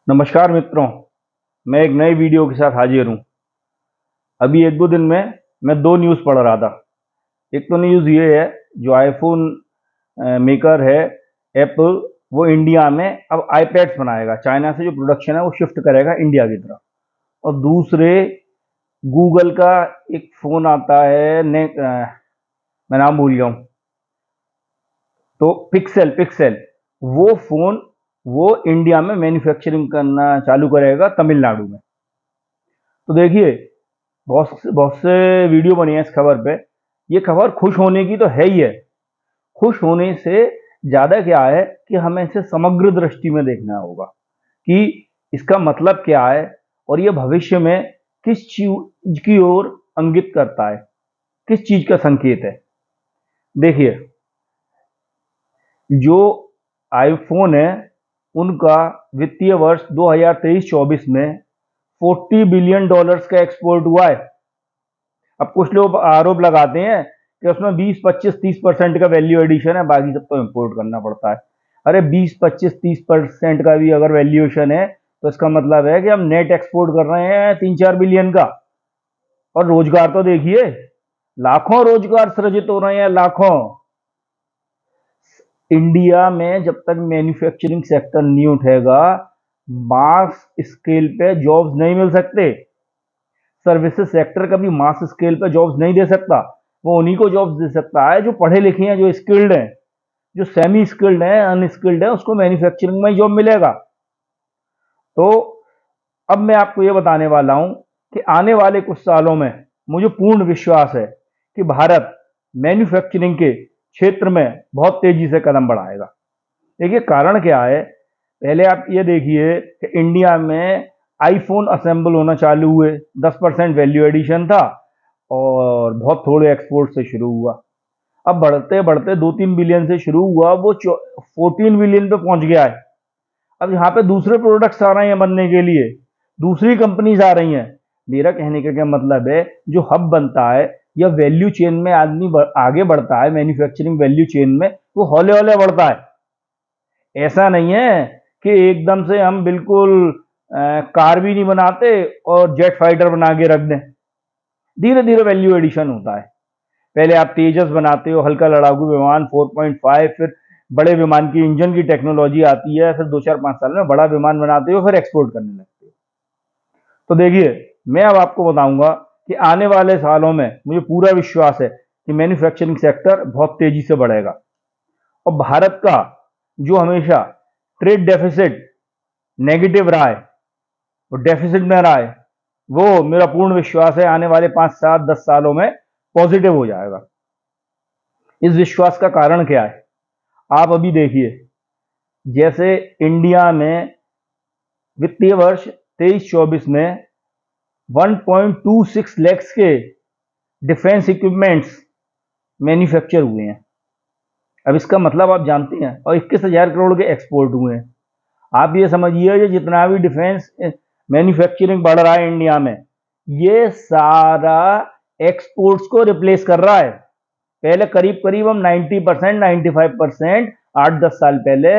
नमस्कार मित्रों, मैं एक नई वीडियो के साथ हाजिर हूँ। अभी एक दो दिन में मैं दो न्यूज़ पढ़ रहा था। एक तो न्यूज़ ये है, जो आईफोन मेकर है एप्पल, वो इंडिया में अब आईपैड्स बनाएगा। चाइना से जो प्रोडक्शन है वो शिफ्ट करेगा इंडिया की तरफ। और दूसरे, गूगल का एक फ़ोन आता है, मैं नाम भूल गया हूँ, तो पिक्सेल पिक्सेल वो फ़ोन वो इंडिया में मैन्युफैक्चरिंग करना चालू करेगा, तमिलनाडु में। तो देखिए, बहुत बहुत से वीडियो बनी है इस खबर पे। ये खबर खुश होने की तो है ही है। खुश होने से ज़्यादा क्या है कि हमें इसे समग्र दृष्टि में देखना होगा कि इसका मतलब क्या है और ये भविष्य में किस चीज की ओर इंगित करता है, किस चीज का संकेत है। देखिए, जो आईफोन है उनका वित्तीय वर्ष 2023-24 में $40 बिलियन का एक्सपोर्ट हुआ है। अब कुछ लोग आरोप लगाते हैं कि उसमें 20, 25, 30% का वैल्यू एडिशन है, बाकी सब तो इंपोर्ट करना पड़ता है। अरे 20, 25, 30% का भी अगर वैल्यूएशन है तो इसका मतलब है कि हम नेट एक्सपोर्ट कर रहे हैं 3-4 बिलियन का। और रोजगार तो देखिए, लाखों रोजगार सृजित हो रहे हैं, लाखों। इंडिया में जब तक मैन्युफैक्चरिंग सेक्टर नहीं उठेगा, मास स्केल पे जॉब्स नहीं मिल सकते। सर्विसेज सेक्टर कभी मास स्केल पे जॉब्स नहीं दे सकता। वो उन्हीं को जॉब्स दे सकता है जो पढ़े लिखे हैं, जो स्किल्ड हैं। जो सेमी स्किल्ड है, अनस्किल्ड है, उसको मैन्युफैक्चरिंग में जॉब मिलेगा। तो अब मैं आपको ये बताने वाला हूं कि आने वाले कुछ सालों में मुझे पूर्ण विश्वास है कि भारत मैन्युफैक्चरिंग के क्षेत्र में बहुत तेजी से कदम बढ़ाएगा। देखिए, कारण क्या है। पहले आप ये देखिए कि इंडिया में आईफोन असेंबल होना चालू हुए, 10% वैल्यू एडिशन था और बहुत थोड़े एक्सपोर्ट से शुरू हुआ। अब बढ़ते बढ़ते 2-3 बिलियन से शुरू हुआ, वो 14 बिलियन पे पहुंच गया है। अब यहाँ पे दूसरे प्रोडक्ट्स आ रहे हैं बनने के लिए, दूसरी कंपनीज आ रही हैं। मेरा कहने का क्या मतलब है, जो हब बनता है या वैल्यू चेन में आदमी आगे बढ़ता है, मैन्युफैक्चरिंग वैल्यू चेन में, वो हौले हौले बढ़ता है। ऐसा नहीं है कि एकदम से हम बिल्कुल कार भी नहीं बनाते और जेट फाइटर बना के रख दें। धीरे धीरे वैल्यू एडिशन होता है। पहले आप तेजस बनाते हो, हल्का लड़ाकू विमान 4.5, फिर बड़े विमान की इंजन की टेक्नोलॉजी आती है, फिर 2-4-5 साल में बड़ा विमान बनाते हो, फिर एक्सपोर्ट करने लगते हो। तो देखिए, मैं अब आपको बताऊंगा कि आने वाले सालों में मुझे पूरा विश्वास है कि मैन्युफैक्चरिंग सेक्टर बहुत तेजी से बढ़ेगा। और भारत का जो हमेशा ट्रेड डेफिसिट नेगेटिव रहा है, वो डेफिसिट में रहा है, वो मेरा पूर्ण विश्वास है आने वाले 5, 7, 10 सालों में पॉजिटिव हो जाएगा। इस विश्वास का कारण क्या है, आप अभी देखिए। जैसे इंडिया में वित्तीय वर्ष 23-24 में 1.26 लैक्स के डिफेंस इक्विपमेंट्स मैन्युफैक्चर हुए हैं। अब इसका मतलब आप जानते हैं, और 21,000 करोड़ के एक्सपोर्ट हुए हैं। आप ये समझिए, ये जितना भी डिफेंस मैन्युफैक्चरिंग बढ़ रहा है इंडिया में, ये सारा एक्सपोर्ट्स को रिप्लेस कर रहा है। पहले करीब करीब हम 90%, 95%, 8-10 साल पहले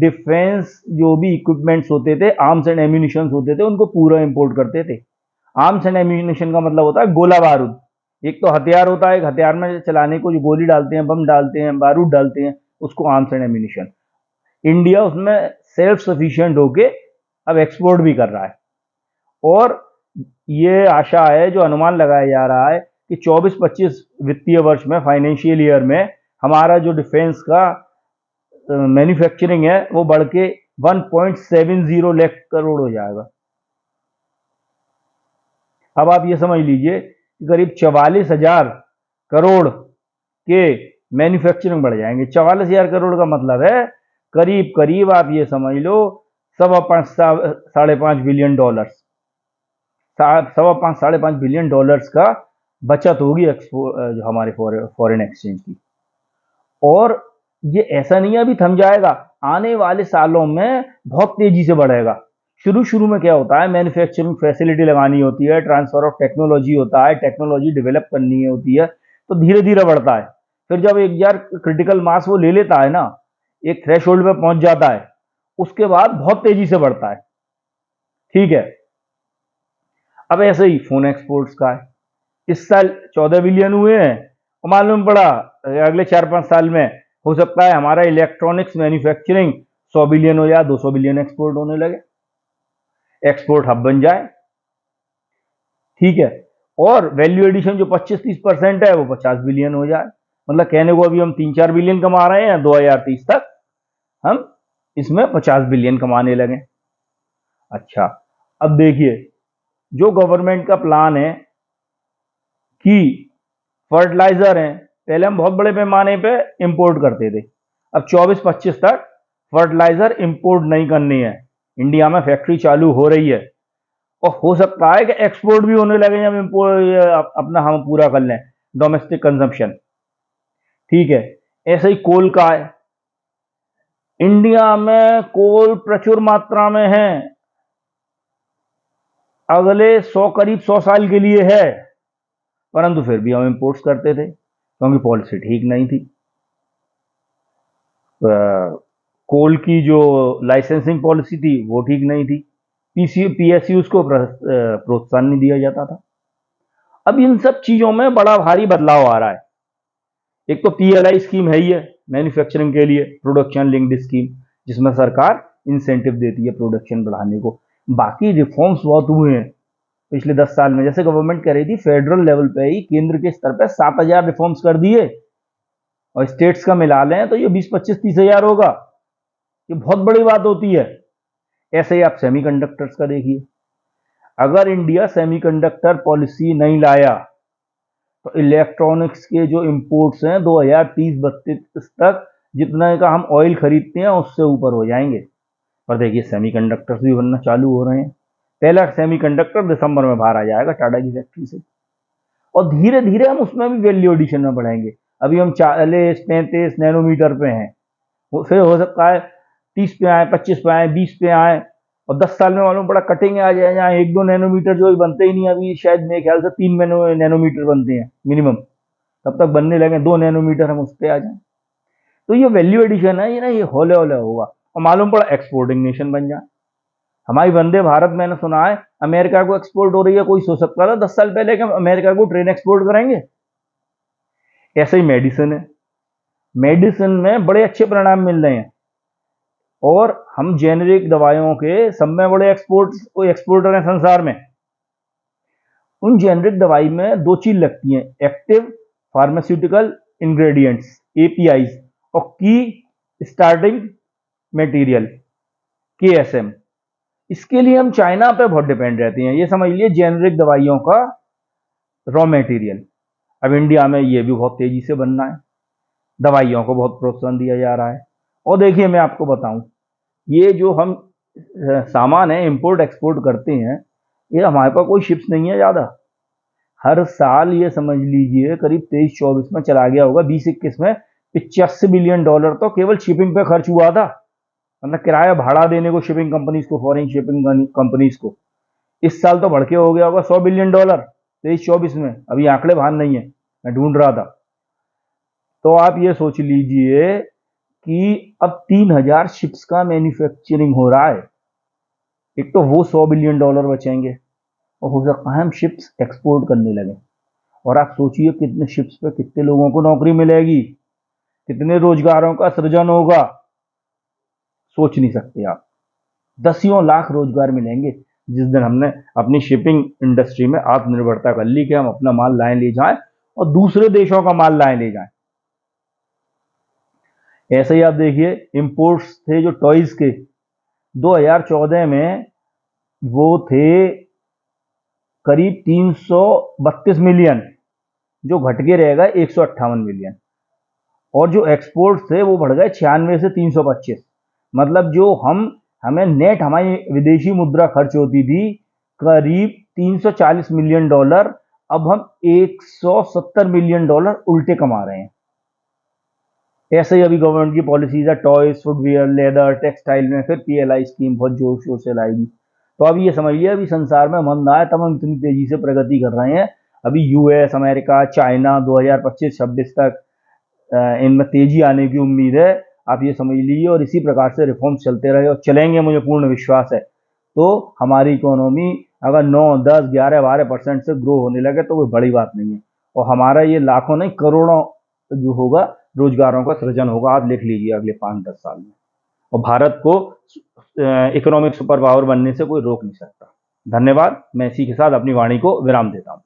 डिफेंस जो भी इक्विपमेंट्स होते थे, आर्म्स एंड एम्यूनिशन होते थे, उनको पूरा इंपोर्ट करते थे। आर्म्स एंड एम्यूनिशन का मतलब होता है गोला बारूद। एक तो हथियार होता है, एक हथियार में चलाने को जो गोली डालते हैं, बम डालते हैं, बारूद डालते हैं, उसको आर्म्स एंड एम्यूनिशन। इंडिया उसमें सेल्फ सफिशिएंट होके अब एक्सपोर्ट भी कर रहा है। और ये आशा है, जो अनुमान लगाया जा रहा है कि 24-25 वित्तीय वर्ष में, फाइनेंशियल ईयर में, हमारा जो डिफेंस का मैन्युफैक्चरिंग है वो बढ़ के 1.70 लाख करोड़ हो जाएगा। अब आप ये समझ लीजिए कि करीब 44,000 करोड़ के मैन्युफैक्चरिंग बढ़ जाएंगे। 44,000 करोड़ का मतलब है करीब करीब आप ये समझ लो 5.5 बिलियन डॉलर्स का बचत होगी जो हमारे फॉरेन एक्सचेंज की। और ये ऐसा नहीं है अभी थम जाएगा, आने वाले सालों में बहुत तेजी से बढ़ेगा। शुरू शुरू में क्या होता है, मैन्युफैक्चरिंग फैसिलिटी लगानी होती है, ट्रांसफर ऑफ टेक्नोलॉजी होता है, टेक्नोलॉजी डेवलप करनी होती है, तो धीरे धीरे बढ़ता है। फिर जब एक बार क्रिटिकल मास वो ले लेता है ना, एक थ्रेशोल्ड पे पहुंच जाता है, उसके बाद बहुत तेजी से बढ़ता है। ठीक है। अब ऐसे ही फोन एक्सपोर्ट्स का है, इस साल 14 बिलियन हुए हैं और मालूम पड़ा अगले 4-5 साल में हो सकता है हमारा इलेक्ट्रॉनिक्स मैन्युफैक्चरिंग 100 बिलियन हो जाए, 200 बिलियन एक्सपोर्ट होने लगे, एक्सपोर्ट हब बन जाए। ठीक है। और वैल्यू एडिशन जो 25-30% है वो 50 बिलियन हो जाए। मतलब कहने को अभी हम 3-4 बिलियन कमा रहे हैं, 2030 तक हम इसमें 50 बिलियन कमाने लगे। अच्छा, अब देखिए जो गवर्नमेंट का प्लान है कि फर्टिलाइजर हैं, पहले हम बहुत बड़े पैमाने पे इंपोर्ट करते थे, अब 24-25 तक फर्टिलाइजर इंपोर्ट नहीं करनी है। इंडिया में फैक्ट्री चालू हो रही है और हो सकता है कि एक्सपोर्ट भी होने लगे जब इम्पोर्ट अपना हम पूरा कर लें डोमेस्टिक कंजम्पशन। ठीक है। ऐसे ही कोल का है, इंडिया में कोल प्रचुर मात्रा में है, अगले 100 करीब 100 साल के लिए है, परंतु फिर भी हम इंपोर्ट्स करते थे क्योंकि पॉलिसी ठीक नहीं थी। कोल की जो लाइसेंसिंग पॉलिसी थी वो ठीक नहीं थी, पीएसयूज को प्रोत्साहन नहीं दिया जाता था। अब इन सब चीजों में बड़ा भारी बदलाव आ रहा है। एक तो पीएलआई स्कीम है ही है मैन्युफैक्चरिंग के लिए, प्रोडक्शन लिंक्ड स्कीम, जिसमें सरकार इंसेंटिव देती है प्रोडक्शन बढ़ाने को। बाकी रिफॉर्म्स बहुत हुए हैं पिछले 10 साल में, जैसे गवर्नमेंट कह रही थी फेडरल लेवल पे ही केंद्र के स्तर पे 7,000 रिफॉर्म्स कर दिए और स्टेट्स का मिला लें तो ये 20-25-30,000 होगा। ये बहुत बड़ी बात होती है। ऐसे ही आप सेमीकंडक्टर्स का देखिए, अगर इंडिया सेमीकंडक्टर पॉलिसी नहीं लाया तो इलेक्ट्रॉनिक्स के जो इंपोर्ट्स हैं 2030-32 तक जितना का हम ऑयल खरीदते हैं उससे ऊपर हो जाएंगे। पर देखिए सेमीकंडक्टर्स भी बनना चालू हो रहे हैं, पहला सेमीकंडक्टर दिसंबर में बाहर आ जाएगा टाटा की फैक्ट्री से, और धीरे धीरे हम उसमें भी वैल्यू एडिशन में बढ़ाएंगे। अभी हम 40-35 नैनोमीटर पे हैं, फिर हो सकता है 30 पे आए, 25 पे आए, 20 पे आए, और 10 साल में मालूम पड़ा कटिंग आ जाए जहाँ 1-2 नैनोमीटर जो बनते ही नहीं, अभी शायद मेरे ख्याल से 3 नैनोमीटर बनते हैं मिनिमम, तब तक बनने लगे 2 नैनोमीटर हम उस पर आ जाए। तो ये वैल्यू एडिशन है, ये ना ये हौले हौले होगा और मालूम पड़ा एक्सपोर्टिंग नेशन बन जाए। हमारी वंदे भारत मैंने सुना है अमेरिका को एक्सपोर्ट हो रही है, कोई सोच सकता था 10 साल पहले कि हम अमेरिका को ट्रेन एक्सपोर्ट करेंगे। ऐसे ही मेडिसिन है, मेडिसिन में बड़े अच्छे परिणाम मिल रहे हैं और हम जेनेरिक दवाइयों के सब में बड़े एक्सपोर्टर हैं संसार में। उन जेनेरिक दवाई में 2 चीज लगती हैं, एक्टिव फार्मास्यूटिकल इंग्रेडिएंट्स एपीआईज और की स्टार्टिंग मटेरियल केएसएम। इसके लिए हम चाइना पे बहुत डिपेंड रहते हैं, ये समझ लिए जेनेरिक दवाइयों का रॉ मटेरियल। अब इंडिया में ये भी बहुत तेजी से बनना है, दवाइयों को बहुत प्रोत्साहन दिया जा रहा है। और देखिए मैं आपको बताऊं, ये जो हम सामान है इंपोर्ट एक्सपोर्ट करते हैं, ये हमारे पास कोई शिप्स नहीं है ज्यादा। हर साल ये समझ लीजिए करीब 23-24 में चला गया होगा, 20-21 में 85 बिलियन डॉलर तो केवल शिपिंग पे खर्च हुआ था, मतलब किराया भाड़ा देने को शिपिंग कंपनीज को, फॉरेन शिपिंग कंपनीज को। इस साल तो बढ़ के हो गया होगा 100 बिलियन डॉलर 23-24 में, अभी आंकड़े बाहर नहीं है, मैं ढूंढ रहा था। तो आप ये सोच लीजिए कि अब 3,000 शिप्स का मैन्युफैक्चरिंग हो रहा है। एक तो वो 100 बिलियन डॉलर बचेंगे और हो सकता है हम शिप्स एक्सपोर्ट करने लगे। और आप सोचिए कितने शिप्स पे कितने लोगों को नौकरी मिलेगी, कितने रोजगारों का सृजन होगा, सोच नहीं सकते आप। दसियों लाख रोजगार मिलेंगे जिस दिन हमने अपनी शिपिंग इंडस्ट्री में आत्मनिर्भरता कर ली कि हम अपना माल लाए ले जाएं और दूसरे देशों का माल लाए ले जाएं। ऐसे ही आप देखिए इंपोर्ट्स थे जो टॉयज के 2014 में वो थे करीब 332 मिलियन, जो घट के रह गए 158 मिलियन, और जो एक्सपोर्ट थे वो बढ़ गए 96 से 325। मतलब जो हमें नेट हमारी विदेशी मुद्रा खर्च होती थी करीब 340 मिलियन डॉलर, अब हम 170 मिलियन डॉलर उल्टे कमा रहे हैं। ऐसे ही अभी गवर्नमेंट की पॉलिसीज है, टॉयज, फुटवियर, लेदर, टेक्सटाइल में फिर पीएलआई स्कीम बहुत जोर शोर से लाएगी। तो अभी ये समझिए अभी संसार में मंदा है तब हम इतनी तेजी से प्रगति कर रहे हैं। अभी यूएस, अमेरिका, चाइना 2025-26 तक इनमें तेजी आने की उम्मीद है, आप ये समझ लीजिए। और इसी प्रकार से रिफॉर्म्स चलते रहे और चलेंगे, मुझे पूर्ण विश्वास है। तो हमारी इकोनॉमी अगर 9, 10, 11, 12% से ग्रो होने लगे तो कोई बड़ी बात नहीं है, और हमारा ये लाखों नहीं करोड़ों जो होगा रोजगारों का सृजन होगा। आप लिख लीजिए अगले 5-10 साल में, और भारत को इकोनॉमिक सुपर पावर बनने से कोई रोक नहीं सकता। धन्यवाद। मैं इसी के साथ अपनी वाणी को विराम देता हूँ।